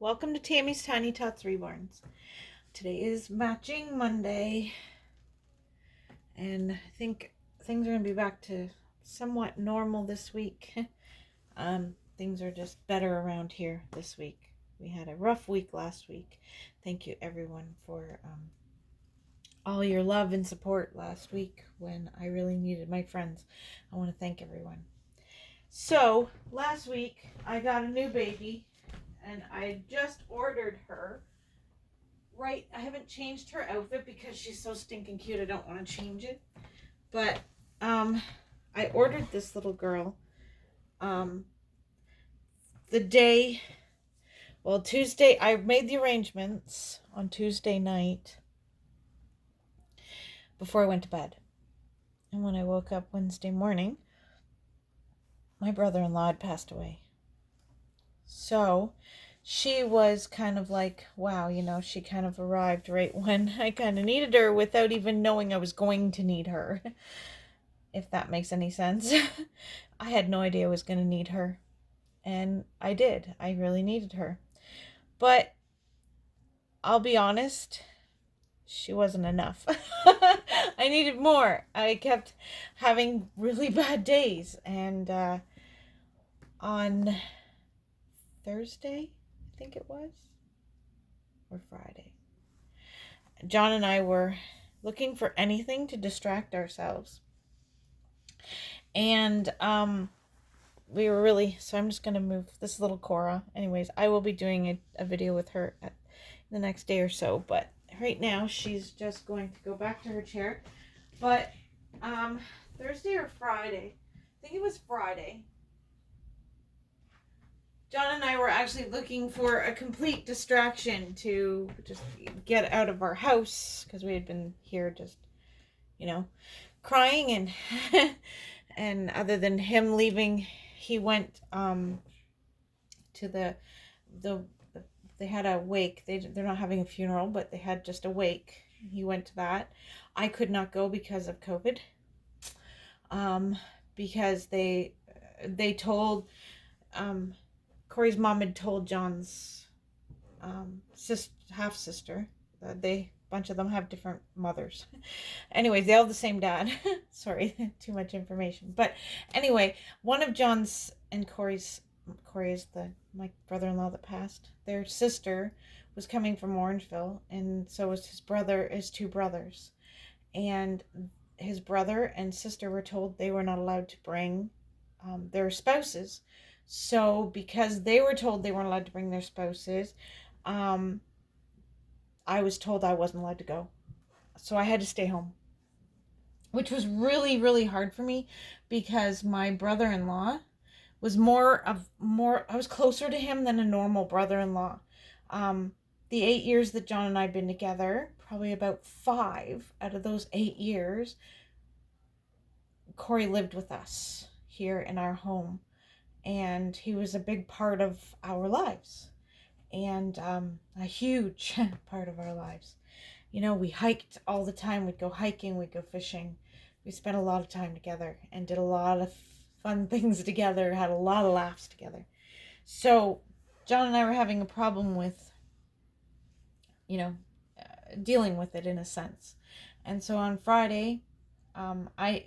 Welcome to Tammy's Tiny Tots Reborns. Today is matching Monday, and I think things are going to be back to somewhat normal this week. Things are just better around here this week. We had a rough week last week. Thank you, everyone, for all your love and support last week when I really needed my friends. I want to thank everyone. So, last week I got a new baby, and I just ordered her. Right, I haven't changed her outfit because she's so stinking cute. I don't want to change it. But I ordered this little girl um the day, well, Tuesday. I made the arrangements on Tuesday night before I went to bed. And when I woke up Wednesday morning, my brother-in-law had passed away. So she was kind of like, wow, she kind of arrived right when I kind of needed her without even knowing I was going to need her. If that makes any sense. I had no idea I was going to need her. And I did. I really needed her. But I'll be honest, she wasn't enough. I needed more. I kept having really bad days. And on Thursday, I think it was, or Friday, John and I were looking for anything to distract ourselves. And we were really, so I'm just going to move this little Cora. Anyways, I will be doing a video with her at the next day or so, but right now she's just going to go back to her chair. But Thursday or Friday, I think it was Friday, John and I were actually looking for a complete distraction to just get out of our house, because we had been here just, crying, and and other than him leaving, he went to the they had a wake. They're not having a funeral, but they had just a wake. He went to that. I could not go because of COVID. Because they told Corey's mom had told John's half sister. They bunch of them have different mothers. Anyways, they all have the same dad. Sorry, too much information. But anyway, one of John's and Corey is my brother-in-law that passed. Their sister was coming from Orangeville, and so was his two brothers. And his brother and sister were told they were not allowed to bring their spouses. So because they were told they weren't allowed to bring their spouses, I was told I wasn't allowed to go. So I had to stay home, which was really, really hard for me because my brother-in-law was I was closer to him than a normal brother-in-law. The 8 years that John and I had been together, probably about 5 out of those 8 years, Corey lived with us here in our home, and he was a big part of our lives, and a huge part of our lives. We hiked all the time. We'd go hiking, we'd go fishing. We spent a lot of time together and did a lot of fun things together, had a lot of laughs together. So John and I were having a problem with, dealing with it in a sense. And so on Friday,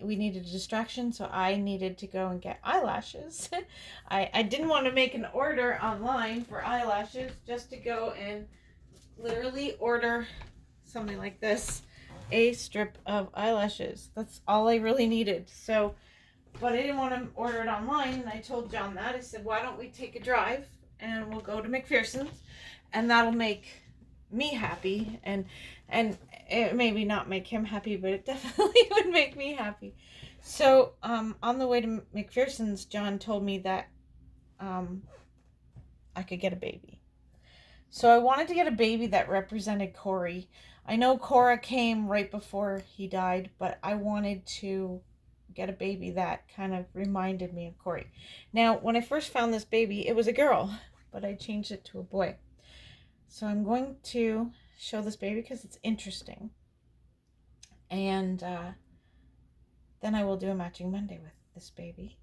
we needed a distraction, so I needed to go and get eyelashes. I didn't want to make an order online for eyelashes, just to go and literally order something like this, a strip of eyelashes. That's all I really needed. So, but I didn't want to order it online, and I told John that. I said, why don't we take a drive and we'll go to McPherson's, and that'll make me happy, and it maybe not make him happy, but it definitely would make me happy. So on the way to McPherson's, John told me that I could get a baby. So I wanted to get a baby that represented Corey. I know Cora came right before he died, but I wanted to get a baby that kind of reminded me of Corey. Now, when I first found this baby, it was a girl, but I changed it to a boy. So I'm going to show this baby because it's interesting. And then I will do a matching Monday with this baby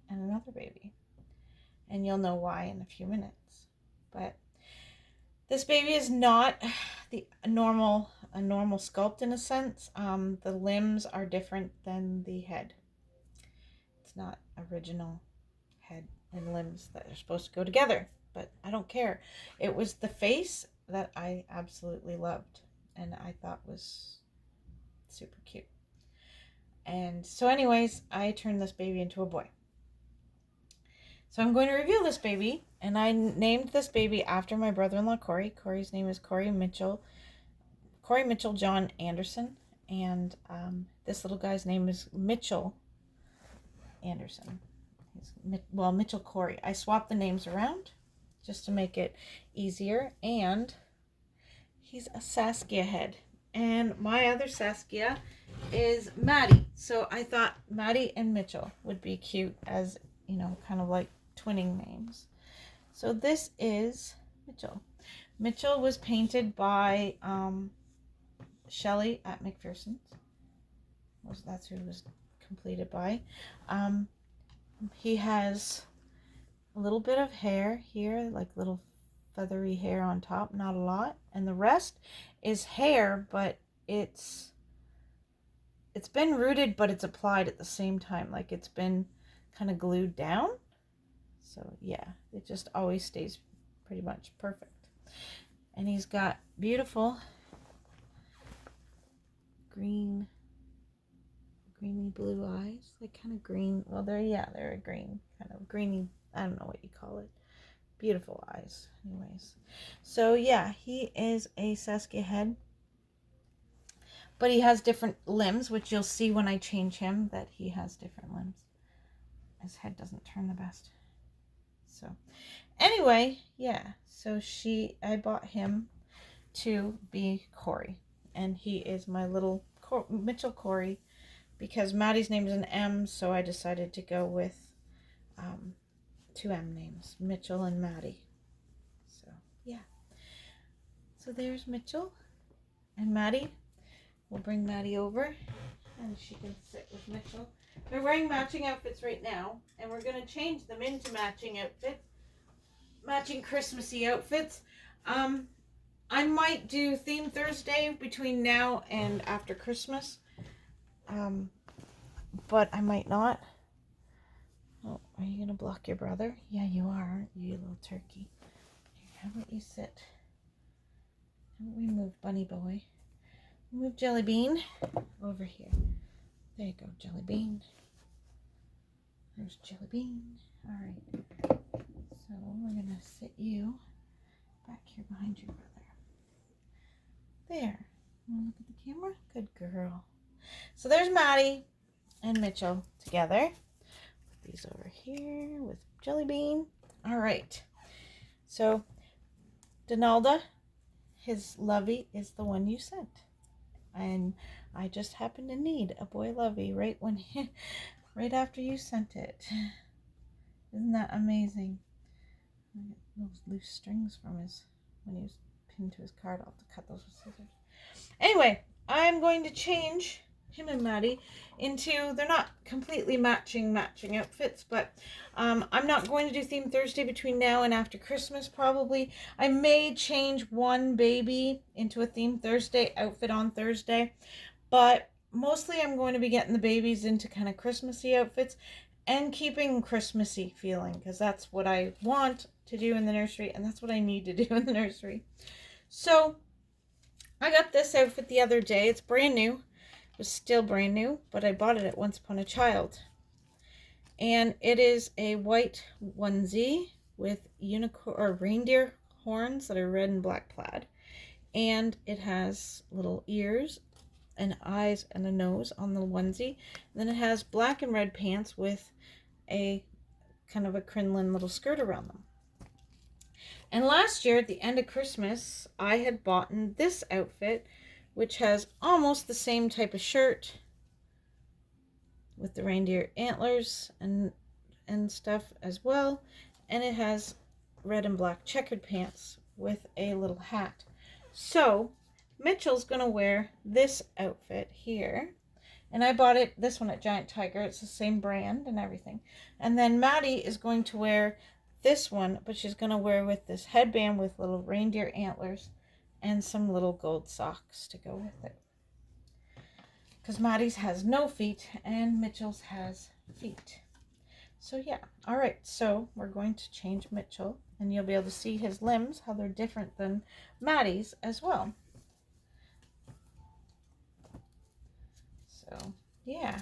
and another baby. And you'll know why in a few minutes. But This baby is not a normal sculpt in a sense. The limbs are different than the head. It's not original head and limbs that are supposed to go together, but I don't care. It was the face that I absolutely loved and I thought was super cute. And so anyways, I turned this baby into a boy. So I'm going to reveal this baby, and I named this baby after my brother-in-law, Corey. Corey's name is Corey Mitchell John Anderson, and this little guy's name is Mitchell Anderson. Mitchell Corey. I swapped the names around just to make it easier, and he's a Saskia head. And my other Saskia is Maddie. So I thought Maddie and Mitchell would be cute as, you know, kind of like twinning names. So this is Mitchell. Mitchell was painted by Shelley at McPherson's. That's who it was completed by. He has a little bit of hair here, like little feathery hair on top, not a lot. And the rest is hair, but it's been rooted, but it's applied at the same time. Like it's been kind of glued down. So yeah, it just always stays pretty much perfect. And he's got beautiful greeny blue eyes, like kind of green. Well, they're a green, kind of greeny. I don't know what you call it. Beautiful eyes, anyways. So yeah, he is a Saskia head, but he has different limbs, which you'll see when I change him that he has different limbs. His head doesn't turn the best. So anyway, yeah, so I bought him to be Corey, and he is my little Mitchell Corey, because Maddie's name is an M, so I decided to go with two M names, Mitchell and Maddie. So yeah, so there's Mitchell and Maddie. We'll bring Maddie over and she can sit with Mitchell. They're wearing matching outfits right now, and we're going to change them into matching Christmassy outfits. I might do Theme Thursday between now and after Christmas, but I might not. Oh, are you going to block your brother? Yeah, you are, aren't you, you little turkey? Here, how about you sit? How about we move Bunny Boy? Move Jelly Bean over here. There you go, Jelly Bean. There's Jelly Bean. All right. So we're going to sit you back here behind your brother. There. Want to look at the camera? Good girl. So there's Maddie and Mitchell together. Put these over here with Jelly Bean. All right. So Donalda, his lovey, is the one you sent. And I just happened to need a boy lovey right right after you sent it. Isn't that amazing? I got those loose strings from when he was pinned to his card. I'll have to cut those with scissors. Anyway, I'm going to change him and Maddie into, they're not completely matching outfits, but I'm not going to do Theme Thursday between now and after Christmas, probably. I may change one baby into a Theme Thursday outfit on Thursday, but mostly I'm going to be getting the babies into kind of Christmassy outfits and keeping Christmassy feeling, because that's what I want to do in the nursery, and that's what I need to do in the nursery. So I got this outfit the other day. It's brand new. It was still brand new, but I bought it at Once Upon a Child. And it is a white onesie with unicorn or reindeer horns that are red and black plaid. And it has little ears and eyes and a nose on the onesie. And then it has black and red pants with a kind of a crinoline little skirt around them. And last year at the end of Christmas, I had bought this outfit, which has almost the same type of shirt with the reindeer antlers and stuff as well. And it has red and black checkered pants with a little hat. So Mitchell's going to wear this outfit here. And I bought this one at Giant Tiger. It's the same brand and everything. And then Maddie is going to wear this one, but she's going to wear with this headband with little reindeer antlers and some little gold socks to go with it. Because Maddie's has no feet and Mitchell's has feet. So yeah, all right, so we're going to change Mitchell, and you'll be able to see his limbs, how they're different than Maddie's as well. So yeah,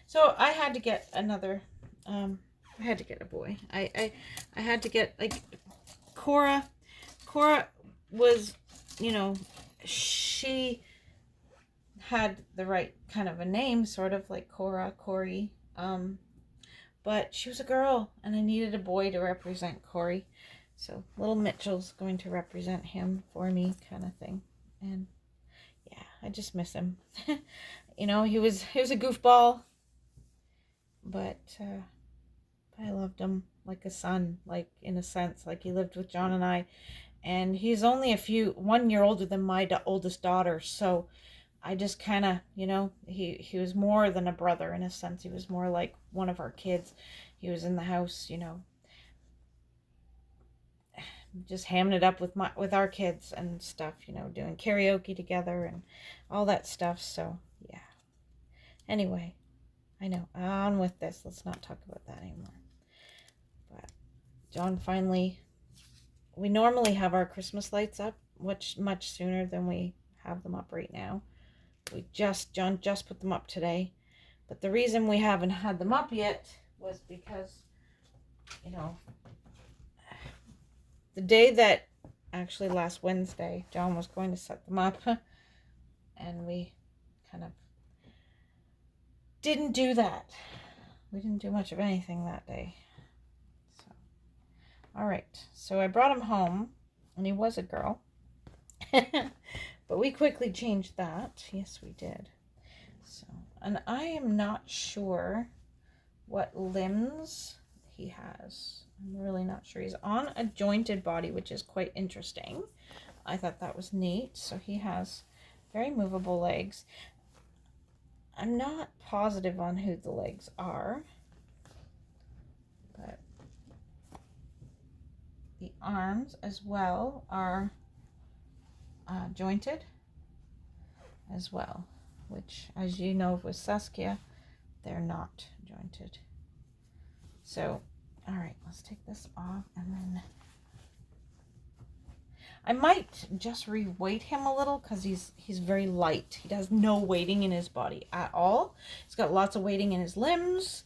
so I had to get another, I had to get a boy. I had to get, like, Cora was, you know, she had the right kind of a name, sort of like Corey, but she was a girl, and I needed a boy to represent Corey. So little Mitchell's going to represent him for me, kind of thing. And yeah, I just miss him. You know, he was a goofball, but I loved him like a son, like, in a sense, like he lived with John and I. And he's only 1 year older than my oldest daughter, so I just kind of, you know, he was more than a brother in a sense. He was more like one of our kids. He was in the house, you know, just hamming it up with our kids and stuff, you know, doing karaoke together and all that stuff. So yeah. Anyway, I know, on with this. Let's not talk about that anymore. But John finally, we normally have our Christmas lights up much sooner than we have them up right now. John just put them up today, but the reason we haven't had them up yet was because, you know, the day that, actually last Wednesday, John was going to set them up, and we kind of didn't do that. We didn't do much of anything that day. So, all right, so I brought him home, and he was a girl. But we quickly changed that. Yes, we did. So, and I am not sure what limbs he has. I'm really not sure. He's on a jointed body, which is quite interesting. I thought that was neat. So he has very movable legs. I'm not positive on who the legs are, but the arms as well are jointed as well, which, as you know, with Saskia, they're not jointed. So, all right, let's take this off, and then I might just re-weight him a little, because he's very light. He has no weighting in his body at all. He's got lots of weighting in his limbs,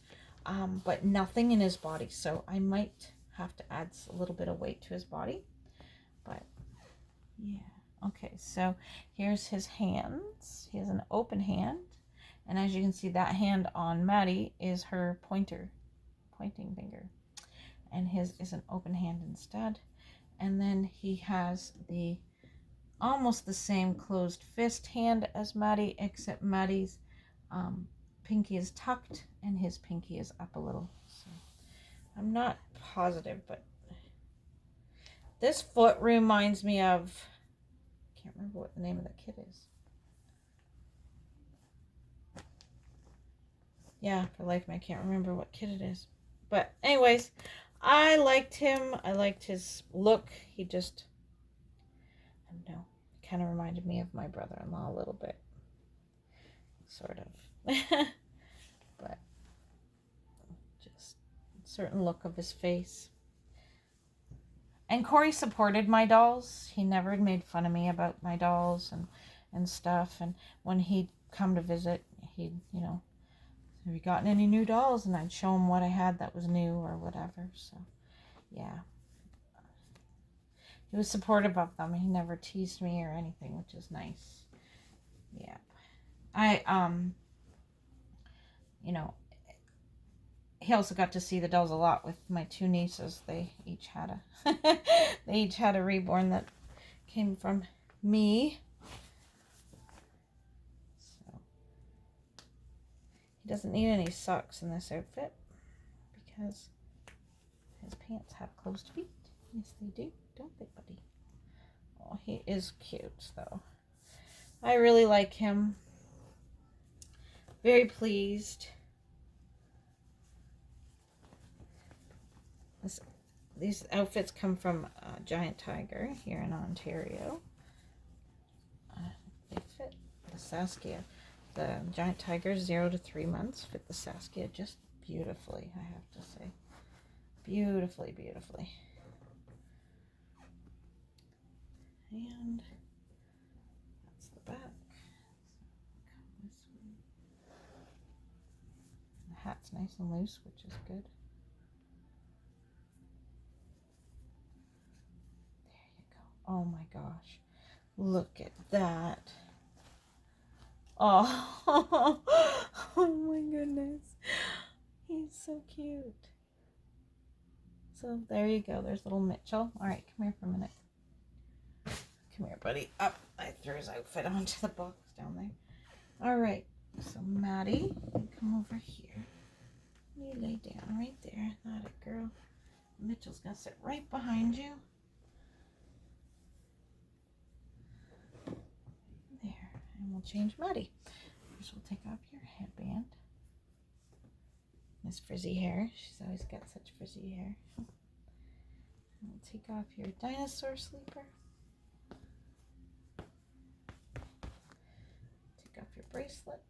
but nothing in his body. So I might have to add a little bit of weight to his body. But yeah. Okay, so here's his hands. He has an open hand. And as you can see, that hand on Maddie is her pointing finger. And his is an open hand instead. And then he has the almost the same closed fist hand as Maddie, except Maddie's pinky is tucked and his pinky is up a little. So I'm not positive, but this foot reminds me of, I can't remember what the name of the kid is. Yeah, for life, I can't remember what kid it is. But anyways, I liked him. I liked his look. He just, I don't know, kind of reminded me of my brother-in-law a little bit. Sort of. But just a certain look of his face. And Corey supported my dolls. He never made fun of me about my dolls and stuff. And when he'd come to visit, he'd, you know, have you gotten any new dolls? And I'd show him what I had that was new or whatever. So, yeah. He was supportive of them. He never teased me or anything, which is nice. Yeah. You know, he also got to see the dolls a lot with my two nieces. They each had a Reborn that came from me. So he doesn't need any socks in this outfit because his pants have closed feet. Yes, they do, don't they, buddy? Oh, he is cute, though. I really like him. Very pleased. these outfits come from Giant Tiger here in Ontario. They fit the Saskia. The Giant Tiger 0 to 3 months fit the Saskia just beautifully, I have to say. Beautifully, beautifully. And that's the back. This way. The hat's nice and loose, which is good. There you go. Oh my gosh. Look at that. Oh, oh my goodness. He's so cute. So there you go. There's little Mitchell. All right, come here for a minute. Come here, buddy. Up. I threw his outfit onto the box down there. All right. So Maddie, you come over here. You lay down right there. Not it, girl. Mitchell's gonna sit right behind you. There. And we'll change Maddie. First, we'll take off your headband. This frizzy hair. She's always got such frizzy hair. And we'll take off your dinosaur sleeper. Take off your bracelet.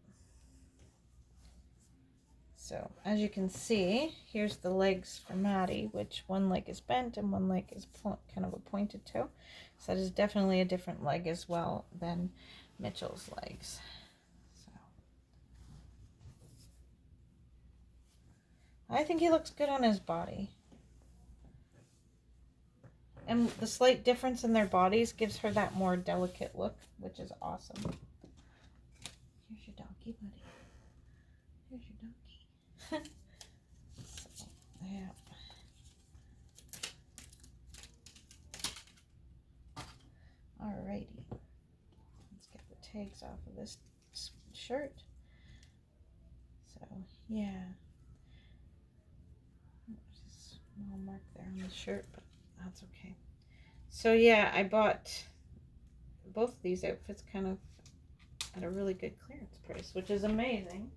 So, as you can see, here's the legs for Maddie, which one leg is bent and one leg is kind of a pointed toe. So that is definitely a different leg as well than Mitchell's legs. So, I think he looks good on his body. And the slight difference in their bodies gives her that more delicate look, which is awesome. Here's your donkey, buddy. Here's your donkey. So, yeah. Alrighty. Let's get the tags off of this shirt. So, yeah. There's a small mark there on the shirt, but that's okay. So, yeah, I bought both of these outfits kind of at a really good clearance price, which is amazing.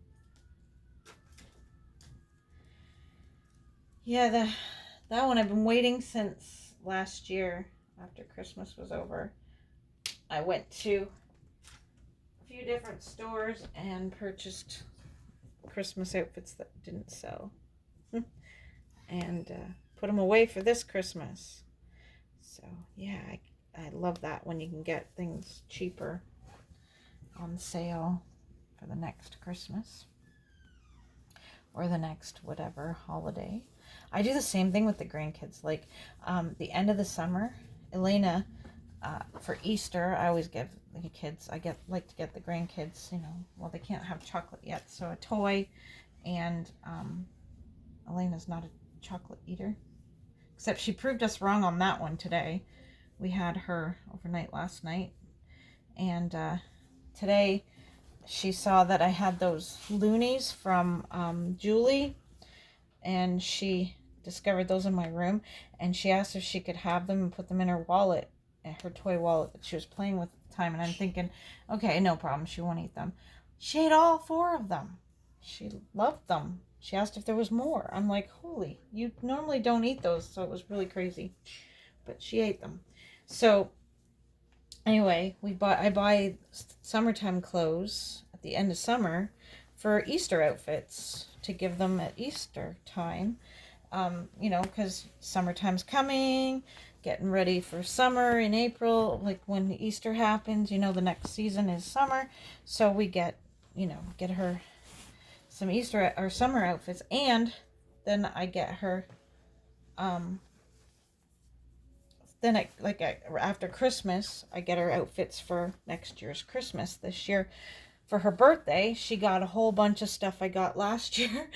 Yeah, that one I've been waiting since last year after Christmas was over. I went to a few different stores and purchased Christmas outfits that didn't sell. And put them away for this Christmas. So, yeah, I love that when you can get things cheaper on sale for the next Christmas. Or the next whatever holiday. I do the same thing with the grandkids. Like the end of the summer, Elena, for Easter, I always give the kids, like to get the grandkids, well, they can't have chocolate yet. So a toy, and Elena's not a chocolate eater. Except she proved us wrong on that one today. We had her overnight last night. And today she saw that I had those loonies from Julie, and she discovered those in my room, and she asked if she could have them and put them in her wallet, her toy wallet that she was playing with at the time. And I'm thinking, okay, no problem, she won't eat them. She ate all 4 of them. She loved them. She asked if there was more. I'm like, holy, you normally don't eat those. So it was really crazy, but she ate them. So anyway, I buy summertime clothes at the end of summer for Easter outfits to give them at Easter time. Because summertime's coming, getting ready for summer in April, like when Easter happens, the next season is summer. So we get her some Easter or summer outfits, and then I get her, after Christmas, I get her outfits for next year's Christmas. This year, for her birthday, she got a whole bunch of stuff I got last year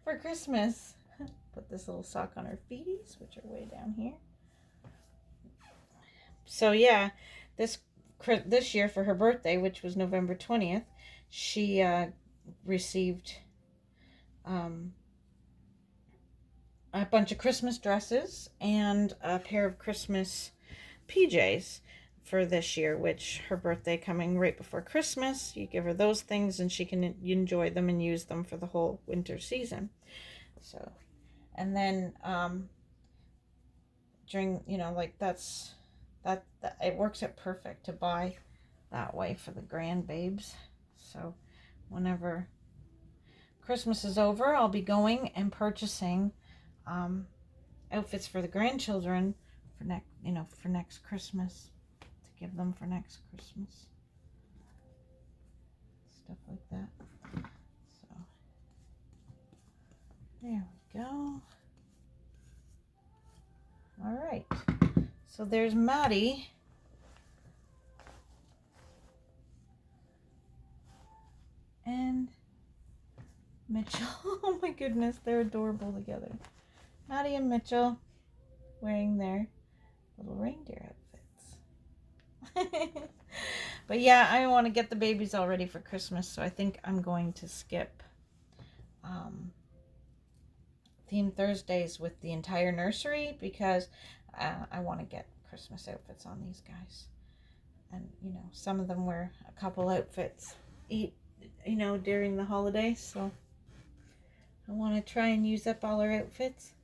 for Christmas. Put this little sock on her feeties, which are way down here. So yeah, this year for her birthday, which was November 20th, she received a bunch of Christmas dresses and a pair of Christmas PJs for this year, which her birthday coming right before Christmas, you give her those things and she can enjoy them and use them for the whole winter season. So, and then during, you know, like that it works out perfect to buy that way for the grandbabes. So whenever Christmas is over, I'll be going and purchasing outfits for the grandchildren for next Christmas, to give them for next Christmas, stuff like that. So there we go. All right, so there's Maddie. And Mitchell. Oh my goodness, they're adorable together. Maddie and Mitchell wearing their little reindeer outfits. But yeah, I want to get the babies all ready for Christmas, so I think I'm going to skip Theme Thursdays with the entire nursery, because I want to get Christmas outfits on these guys. And, you know, some of them wear a couple outfits during the holidays, so I want to try and use up all our outfits.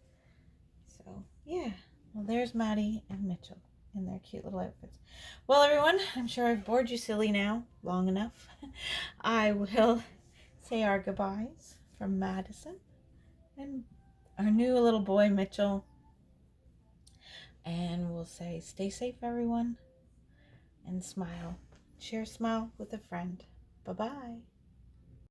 So, yeah. Well, there's Maddie and Mitchell in their cute little outfits. Well, everyone, I'm sure I've bored you silly now long enough. I will say our goodbyes from Madison and our new little boy, Mitchell. And we'll say, stay safe, everyone, and smile. Share a smile with a friend. Bye-bye.